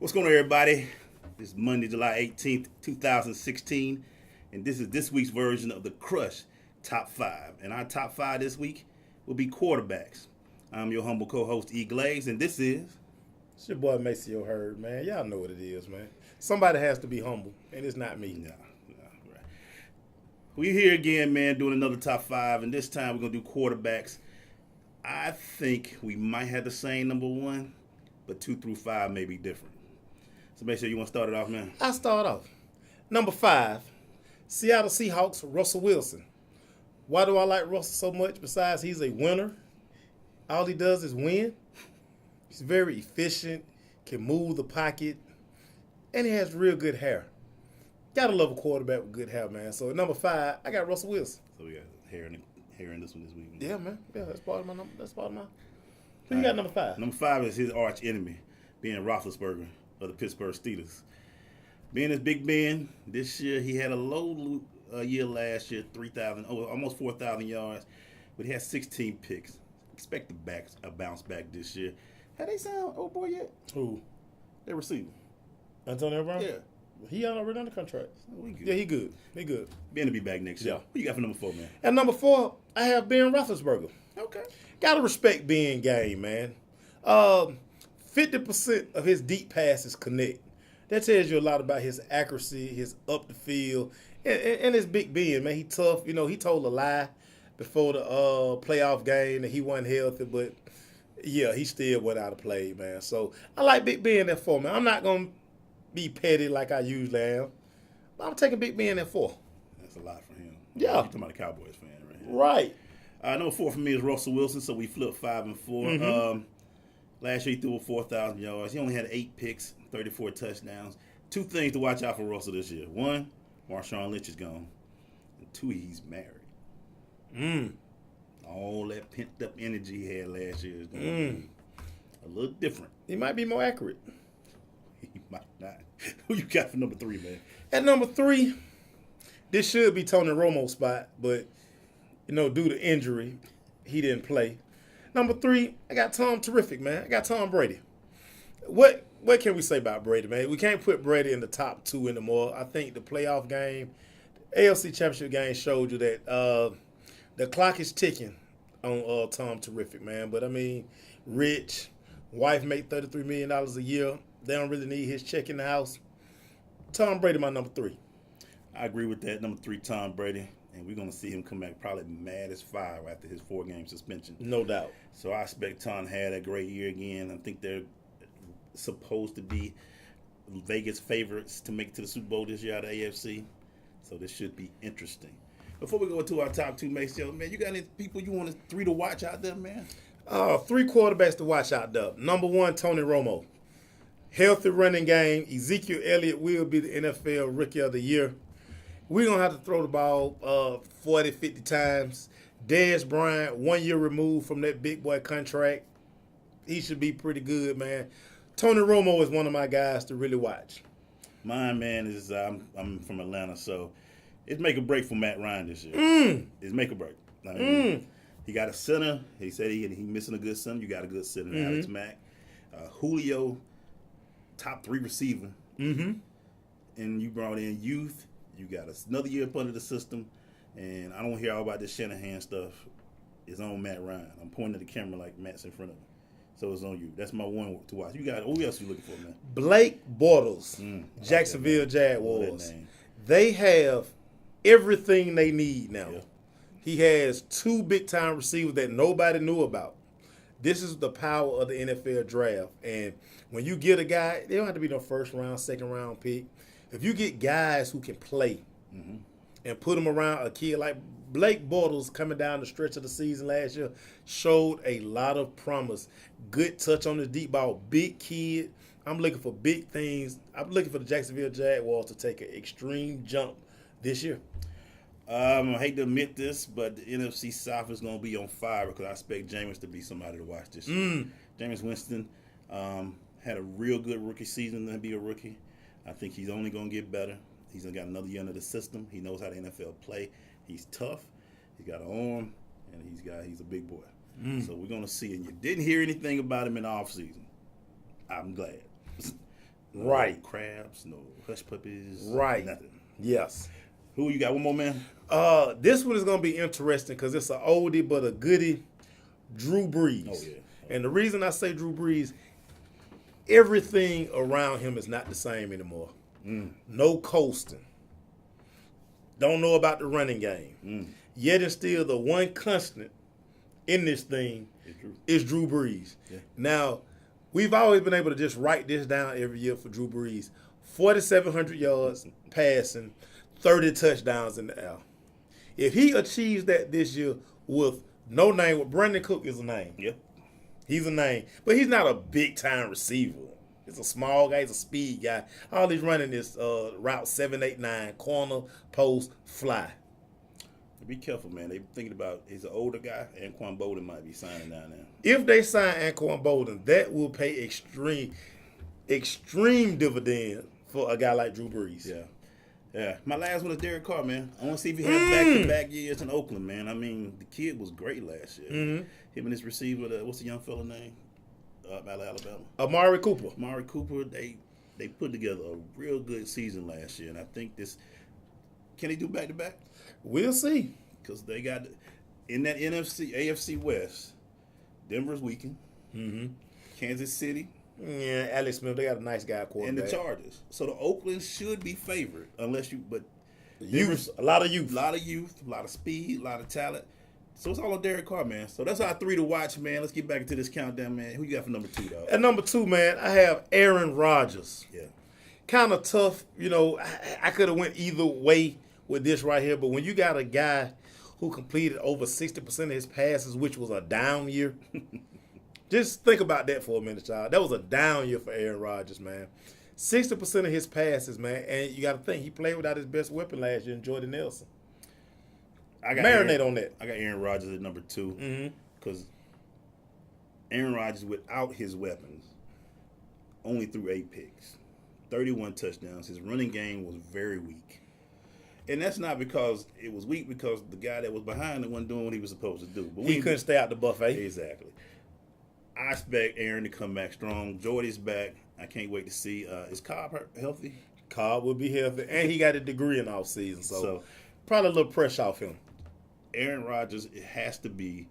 What's going on, everybody? It's Monday, July 18th, 2016, and this is this week's version of the Crush Top 5. And our top 5 this week will be quarterbacks. I'm your humble co-host, EGlaze, and this is... It's your boy Maceo Heard, man. Y'all know what it is, man. Somebody has to be humble, and it's not me. No, right. We're here again, man, doing another top 5, and this time we're going to do quarterbacks. I think we might have the same number 1, but 2 through 5 may be different. So make sure you want to start it off, man. I'll start off. Number 5, Seattle Seahawks, Russell Wilson. Why do I like Russell so much? Besides, he's a winner. All he does is win. He's very efficient, can move the pocket, and he has real good hair. Gotta love a quarterback with good hair, man. So at number 5, I got Russell Wilson. So we got hair in this one this week. Yeah, man. Yeah, that's part of my number. That's part of my. Who you got number 5? Number 5 is his arch enemy, being Roethlisberger of the Pittsburgh Steelers. Being as Big Ben, this year he had a low year last year, almost 4,000 yards, but he had 16 picks. Expect a bounce back this year. Have they signed old boy yet? Who? They receiver. Antonio Brown? Yeah. He already under contract. We good. Yeah, he good. He good. Ben will be back next year. Yeah. Who you got for number 4, man? At number 4, I have Ben Roethlisberger. Okay. Gotta respect Ben game, man. 50% of his deep passes connect. That tells you a lot about his accuracy, his up the field, and his Big Ben, man. He tough. You know, he told a lie before the playoff game that he wasn't healthy, but yeah, he still went out of play, man. So I like Big Ben at 4, man. I'm not gonna be petty like I usually am, but I'm taking Big Ben at 4. That's a lot for him. Yeah. You're talking about a Cowboys fan right here. Right. Number 4 for me is Russell Wilson, so we flipped 5 and 4. Mm-hmm. Last year he threw 4,000 yards. He only had 8 picks, 34 touchdowns. 2 things to watch out for Russell this year. 1, Marshawn Lynch is gone. And 2, he's married. All that pent-up energy he had last year is going to be a little different. He might be more accurate. He might not. Who you got for number 3, man? At number 3, this should be Tony Romo's spot, but, you know, due to injury, he didn't play. Number 3, I got Tom Terrific, man. I got Tom Brady. What can we say about Brady, man? We can't put Brady in the top 2 anymore. I think the playoff game, AFC Championship game showed you that the clock is ticking on Tom Terrific, man. But, I mean, rich, wife make $33 million a year. They don't really need his check in the house. Tom Brady, my number 3. I agree with that. Number 3, Tom Brady. And we're going to see him come back probably mad as fire after his 4-game suspension. No doubt. So I expect Tom had a great year again. I think they're supposed to be Vegas favorites to make it to the Super Bowl this year out of AFC. So this should be interesting. Before we go to our top 2, Maceo, man, you got any people you want 3 to watch out there, man? 3 quarterbacks to watch out there. Number 1, Tony Romo. Healthy running game. Ezekiel Elliott will be the NFL Rookie of the Year. We're going to have to throw the ball 40, 50 times. Dez Bryant, 1 year removed from that big boy contract. He should be pretty good, man. Tony Romo is one of my guys to really watch. Mine, man, is I'm from Atlanta, so it's make or break for Matt Ryan this year. It's make or break. I mean, he got a center. He said he missing a good center. You got a good center, Alex Mack. Julio, top 3 receiver. And you brought in youth. You got another year up under the system. And I don't hear all about this Shanahan stuff. It's on Matt Ryan. I'm pointing at the camera like Matt's in front of me. So it's on you. That's my 1 to watch. You got who else you looking for, man? Blake Bortles, Jacksonville Jaguars. They have everything they need now. Yeah. He has 2 big-time receivers that nobody knew about. This is the power of the NFL draft. And when you get a guy, they don't have to be no first-round, second-round pick. If you get guys who can play and put them around a kid like Blake Bortles coming down the stretch of the season last year showed a lot of promise. Good touch on the deep ball. Big kid. I'm looking for big things. I'm looking for the Jacksonville Jaguars to take an extreme jump this year. I hate to admit this, but the NFC South is going to be on fire because I expect Jameis to be somebody to watch this year. Jameis Winston had a real good rookie season to be a rookie. I think he's only going to get better. He's got another year under the system. He knows how the NFL play. He's tough. He's got an arm, and he's a big boy. So we're going to see. And you didn't hear anything about him in the offseason. I'm glad. No Right. crabs, no hush puppies. Right. Nothing. Yes. Who you got? One more, man? This one is going to be interesting because it's an oldie but a goodie, Drew Brees. Oh, yeah. And the reason I say Drew Brees, everything around him is not the same anymore. No coasting. Don't know about the running game. Yet and still, the one constant in this thing is Drew Brees. Yeah. Now, we've always been able to just write this down every year for Drew Brees. 4,700 yards passing, 30 touchdowns in the air. If he achieves that this year with no name, with Brandon Cook is a name. Yep. He's a name. But he's not a big-time receiver. He's a small guy. He's a speed guy. All he's running is route 789, corner, post, fly. Be careful, man. They thinking about he's an older guy. Anquan Bolden might be signing down there. If they sign Anquan Bolden, that will pay extreme dividend for a guy like Drew Brees. Yeah. Yeah. My last one is Derek Carr, man. I want to see if he has back-to-back years in Oakland, man. I mean, the kid was great last year. Him and his receiver, what's the young fella name? Out of Alabama. Amari Cooper. Amari Cooper, they put together a real good season last year. And I think can they do back-to-back? We'll see. Because they got, in that AFC West, Denver's weakened. Kansas City. Yeah, Alex Smith, they got a nice guy quarterback. And the Chargers. So the Oakland should be favored but youth, a lot of youth. A lot of speed, a lot of talent. So it's all on Derek Carr, man. So that's our 3 to watch, man. Let's get back into this countdown, man. Who you got for number 2, dog? At number 2, man, I have Aaron Rodgers. Yeah. Kind of tough. You know, I could have went either way with this right here, but when you got a guy who completed over 60% of his passes, which was a down year, just think about that for a minute, child. That was a down year for Aaron Rodgers, man. 60% of his passes, man, and you got to think he played without his best weapon last year, Jordan Nelson. Marinate on that. I got Aaron Rodgers at number 2 because Aaron Rodgers, without his weapons, only threw 8 picks, 31 touchdowns. His running game was very weak. And that's not because it was weak, because the guy that was behind it wasn't doing what he was supposed to do. But he couldn't stay out the buffet. Exactly. I expect Aaron to come back strong. Jordy's back. I can't wait to see. Is Cobb healthy? Cobb will be healthy. And he got a degree in offseason, so probably a little pressure off him. Aaron Rodgers, it has to be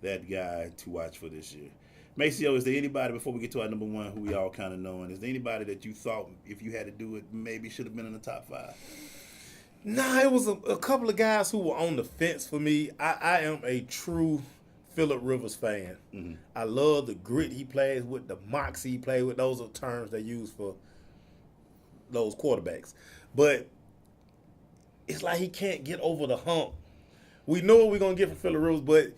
that guy to watch for this year. Maceo, is there anybody, before we get to our number 1, who we all kind of know, and is there anybody that you thought, if you had to do it, maybe should have been in the top 5? Nah, it was a couple of guys who were on the fence for me. I am a true Phillip Rivers fan. I love the grit he plays with, the moxie he plays with. Those are terms they use for those quarterbacks. But it's like he can't get over the hump. We know what we're going to get from Phillip Rivers, but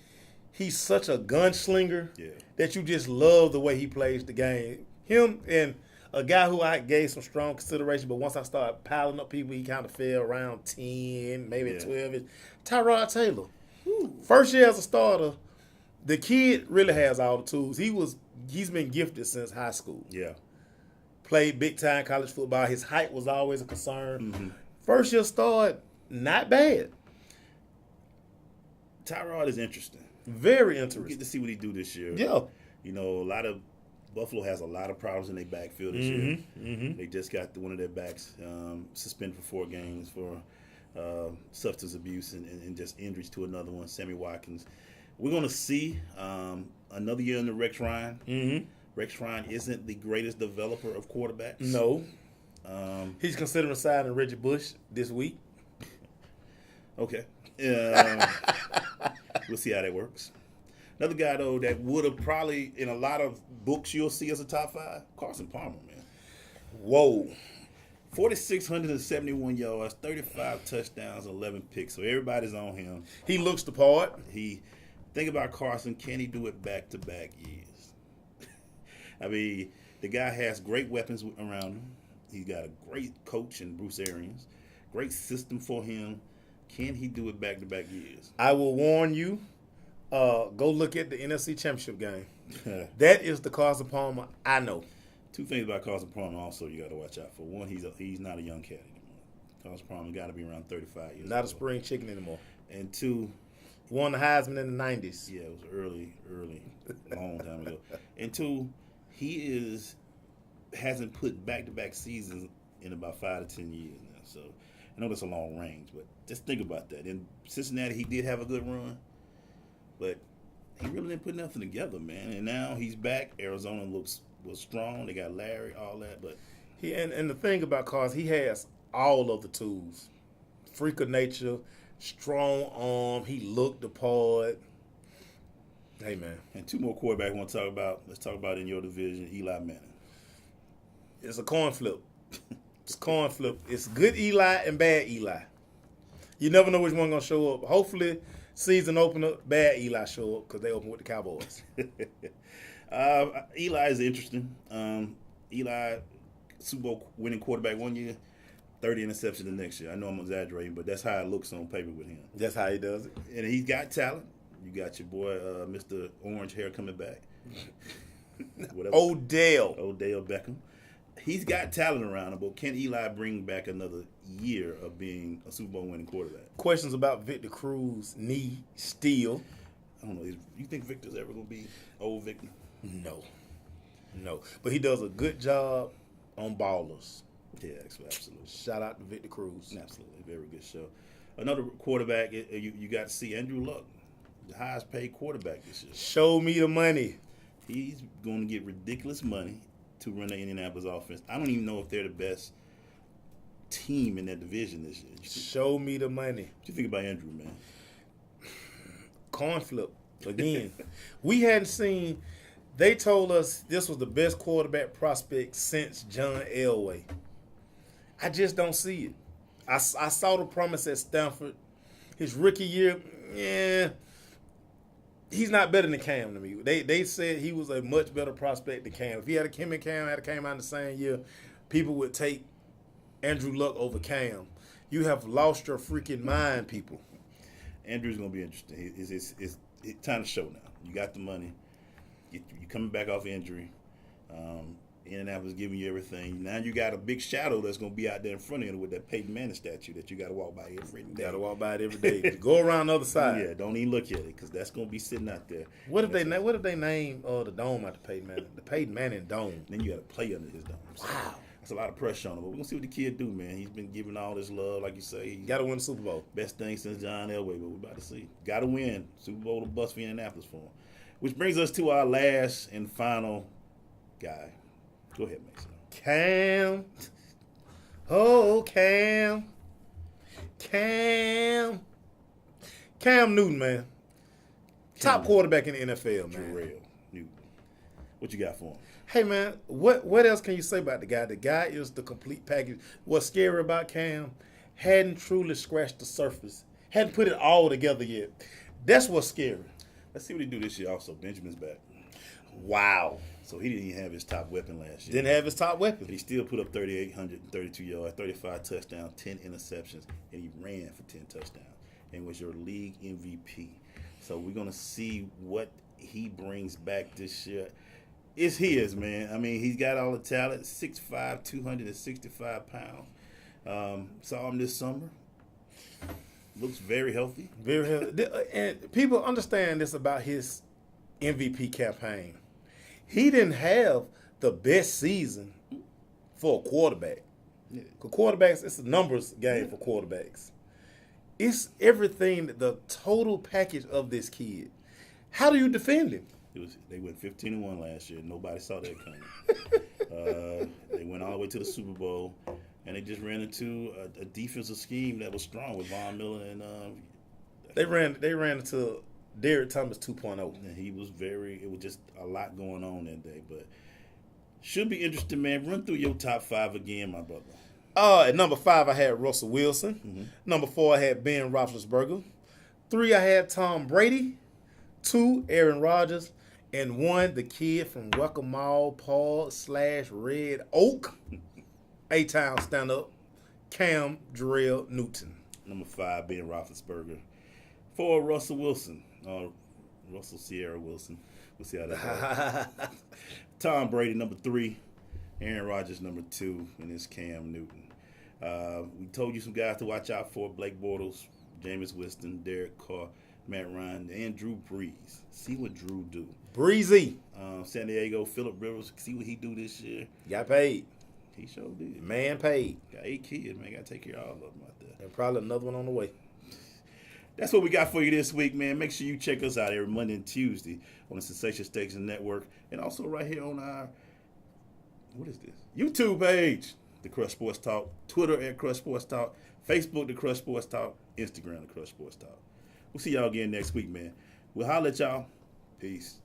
he's such a gunslinger that you just love the way he plays the game. Him and a guy who I gave some strong consideration, but once I started piling up people, he kind of fell around 10, maybe 12. Tyrod Taylor. First year as a starter, the kid really has all the tools. He's been gifted since high school. Yeah. Played big-time college football. His height was always a concern. First year start, not bad. Tyrod is interesting. Very We interesting. get to see what he do this year. Yeah. You know, Buffalo has a lot of problems in their backfield this year. They just got one of their backs suspended for 4 games for substance abuse and just injuries to another one, Sammy Watkins. We're going to see another year under Rex Ryan. Rex Ryan isn't the greatest developer of quarterbacks. No. He's considering signing Reggie Bush this week. Okay. We'll see how that works. Another guy, though, that would have probably, in a lot of books you'll see as a top 5, Carson Palmer, man. Whoa. 4,671 yards, 35 touchdowns, 11 picks. So everybody's on him. He looks the part. Think about Carson. Can he do it back-to-back years? I mean, the guy has great weapons around him. He's got a great coach in Bruce Arians. Great system for him. Can he do it back-to-back years? I will warn you, go look at the NFC Championship game. That is the Carson Palmer I know. 2 things about Carson Palmer also you got to watch out for. One, he's not a young cat anymore. Carson Palmer got to be around 35 years Not old. a spring chicken anymore. And 2, Won the Heisman in the 90s. yeah, it was early, long time ago. And 2, he is hasn't put back-to-back seasons in about 5 to 10 years now. So I know that's a long range, but just think about that. In Cincinnati, he did have a good run, but he really didn't put nothing together, man. And now he's back. Arizona was strong. They got Larry, all that, but and the thing about Carson, he has all of the tools. Freak of nature, strong arm. He looked the part. Hey, man. And 2 more quarterbacks I want to talk about. Let's talk about in your division, Eli Manning. It's a coin flip. It's a coin flip. It's good Eli and bad Eli. You never know which one going to show up. Hopefully, season opener, bad Eli show up because they open with the Cowboys. Eli is interesting. Eli, Super Bowl winning quarterback one year, 30 interceptions the next year. I know I'm exaggerating, but that's how it looks on paper with him. That's how he does it. And he's got talent. You got your boy, Mr. Orange Hair, coming back. Odell Beckham. He's got talent around him, but can Eli bring back another year of being a Super Bowl winning quarterback? Questions about Victor Cruz's knee still. I don't know. You think Victor's ever going to be old Victor? No. But he does a good job on ballers. Yeah, absolutely. Shout out to Victor Cruz. Absolutely. Very good show. Another quarterback, you got to see Andrew Luck, the highest paid quarterback this year. Show me the money. He's going to get ridiculous money to run the Indianapolis offense. I don't even know if they're the best team in that division this year. Show me the money. What you think about Andrew, man? Coin flip. Again, we hadn't seen. They told us this was the best quarterback prospect since John Elway. I just don't see it. I saw the promise at Stanford. His rookie year, he's not better than Cam to me. They said he was a much better prospect than Cam. If he had Cam had came out in the same year, people would take Andrew Luck over Cam. You have lost your freaking mind, people. Andrew's going to be interesting. It's time to show now. You got the money. You're coming back off injury. Indianapolis giving you everything. Now you got a big shadow that's going to be out there in front of you with that Peyton Manning statue that you got to walk by every day. Got to walk by it every day. Go around the other side. Yeah, don't even look at it because that's going to be sitting out there. What if they name the dome after Peyton Manning? The Peyton Manning dome. Then you got to play under his dome. So wow. That's a lot of pressure on him. But we're going to see what the kid do, man. He's been giving all this love, like you say. He's got to win the Super Bowl. Best thing since John Elway, but we're about to see. Got to win. Super Bowl to bust for Indianapolis for him. Which brings us to our last and final guy. Go ahead, Mason. Cam. Oh, Cam. Cam Newton, man. Top quarterback in the NFL, man. Jarrell Newton. What you got for him? Hey, man, what else can you say about the guy? The guy is the complete package. What's scary about Cam, hadn't truly scratched the surface. Hadn't put it all together yet. That's what's scary. Let's see what he do this year also. Benjamin's back. Wow. So he didn't even have his top weapon last year. Didn't have his top weapon. But he still put up 3,832 yards, 35 touchdowns, 10 interceptions, and he ran for 10 touchdowns and was your league MVP. So we're going to see what he brings back this year. It's his, man. I mean, he's got all the talent, 6'5", 265 pounds. Saw him this summer. Looks very healthy. Very healthy. And people understand this about his MVP campaign. He didn't have the best season for a quarterback. Yeah. For quarterbacks, it's a numbers game for quarterbacks. It's everything, the total package of this kid. How do you defend him? They went 15-1 last year. Nobody saw that coming. They went all the way to the Super Bowl, and they just ran into a defensive scheme that was strong with Von Miller and. They ran into Derrick Thomas 2.0. And he was it was just a lot going on that day. But should be interesting, man. Run through your top 5 again, my brother. At number 5, I had Russell Wilson. Mm-hmm. Number 4, I had Ben Roethlisberger. 3, I had Tom Brady. 2, Aaron Rodgers. And 1, the kid from Welcome Paul / Red Oak. A-Town stand-up, Cam Jarrell Newton. Number 5, Ben Roethlisberger. 4, Russell Wilson. Russell Sierra Wilson. We'll see how that goes. Tom Brady, number 3. Aaron Rodgers, number 2. And it's Cam Newton. We told you some guys to watch out for. Blake Bortles, Jameis Winston, Derek Carr, Matt Ryan, and Drew Brees. See what Drew do. Breezy. San Diego, Phillip Rivers. See what he do this year. Got paid. He sure did. Man paid. Got 8 kids, man. Got to take care of all of them out there. And probably another one on the way. That's what we got for you this week, man. Make sure you check us out every Monday and Tuesday on the Sensation Station Network. And also right here on our, what is this? YouTube page, The Crush Sports Talk. Twitter at Crush Sports Talk. Facebook, The Crush Sports Talk. Instagram, The Crush Sports Talk. We'll see y'all again next week, man. We'll holler at y'all. Peace.